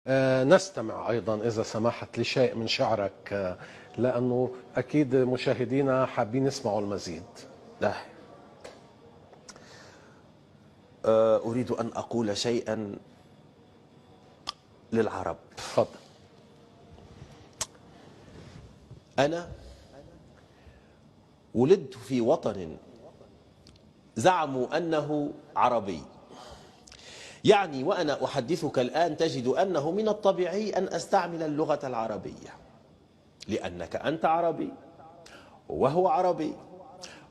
نستمع أيضا إذا سمحت لشيء من شعرك، لأنه أكيد مشاهدينا حابين يسمعوا المزيد. لا. أريد أن أقول شيئا للعرب. تفضل. أنا ولدت في وطن زعموا أنه عربي، يعني وأنا أحدثك الآن تجد أنه من الطبيعي أن أستعمل اللغة العربية، لأنك أنت عربي وهو عربي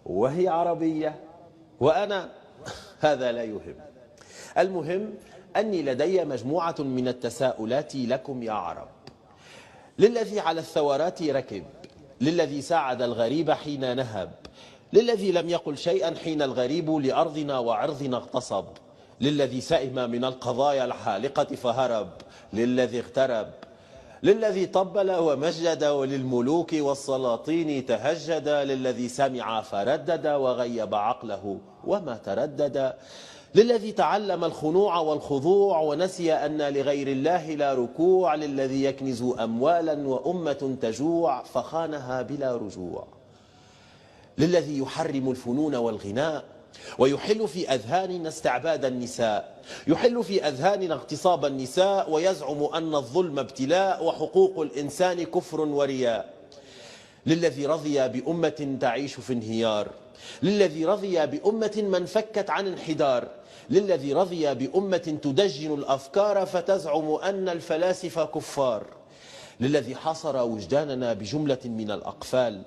وهي عربية وأنا هذا لا يهم. المهم أني لدي مجموعة من التساؤلات لكم يا عرب. للذي على الثورات ركب، للذي ساعد الغريب حين نهب، للذي لم يقل شيئا حين الغريب لأرضنا وعرضنا اغتصب، للذي سئم من القضايا الحالقة فهرب، للذي اغترب، للذي طبل ومجد وللملوك والسلاطين تهجد، للذي سمع فردد وغيب عقله وما تردد، للذي تعلم الخنوع والخضوع ونسي أن لغير الله لا ركوع، للذي يكنز أموالا وأمة تجوع فخانها بلا رجوع، للذي يحرم الفنون والغناء ويحل في أذهاننا استعباد النساء، يحل في أذهاننا اغتصاب النساء ويزعم أن الظلم ابتلاء وحقوق الإنسان كفر ورياء، للذي رضي بأمة تعيش في انهيار، للذي رضي بأمة من فكت عن انحدار، للذي رضي بأمة تدجن الأفكار فتزعم أن الفلاسفة كفار، للذي حصر وجداننا بجملة من الأقفال،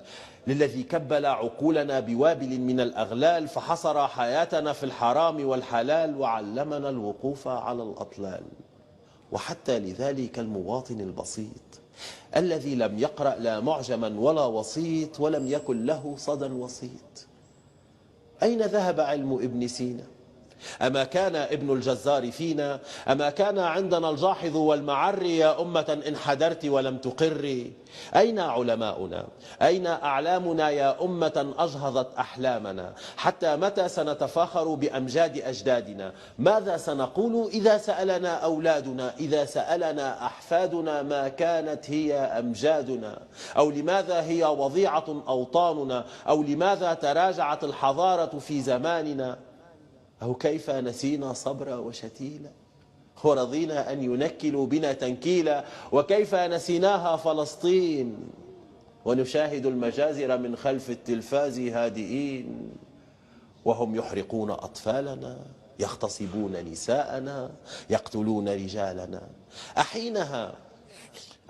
للذي كبل عقولنا بوابل من الأغلال فحصر حياتنا في الحرام والحلال وعلمنا الوقوف على الأطلال. وحتى لذلك المواطن البسيط الذي لم يقرأ لا معجما ولا وسيط ولم يكن له صدى وسيط، أين ذهب علم ابن سينا؟ أما كان ابن الجزار فينا؟ أما كان عندنا الجاحظ والمعري يا أمة انحدرت ولم تقري؟ أين علماؤنا؟ أين أعلامنا يا أمة أجهضت أحلامنا؟ حتى متى سنتفاخر بأمجاد أجدادنا؟ ماذا سنقول إذا سألنا أولادنا، إذا سألنا أحفادنا ما كانت هي أمجادنا؟ أو لماذا هي وضيعة أوطاننا؟ أو لماذا تراجعت الحضارة في زماننا؟ أو كيف نسينا صبرا وشتيلا ورضينا أن ينكلوا بنا تنكيلا؟ وكيف نسيناها فلسطين ونشاهد المجازر من خلف التلفاز هادئين وهم يحرقون أطفالنا، يغتصبون نساءنا، يقتلون رجالنا.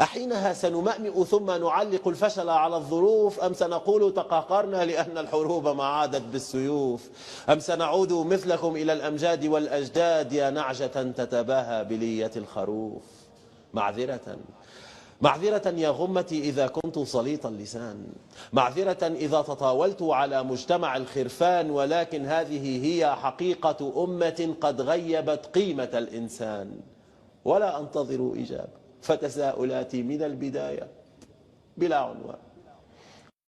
أحينها سنمأمئ ثم نعلق الفشل على الظروف، أم سنقول تقهقرنا لأن الحروب ما عادت بالسيوف، أم سنعود مثلكم إلى الأمجاد والأجداد يا نعجة تتباهى بلية الخروف؟ معذرة يا غمتي إذا كنت سليط اللسان، معذرة إذا تطاولت على مجتمع الخرفان، ولكن هذه هي حقيقة أمة قد غيبت قيمة الإنسان. ولا أنتظر إجابة، فتساؤلاتي من البداية بلا عنوان.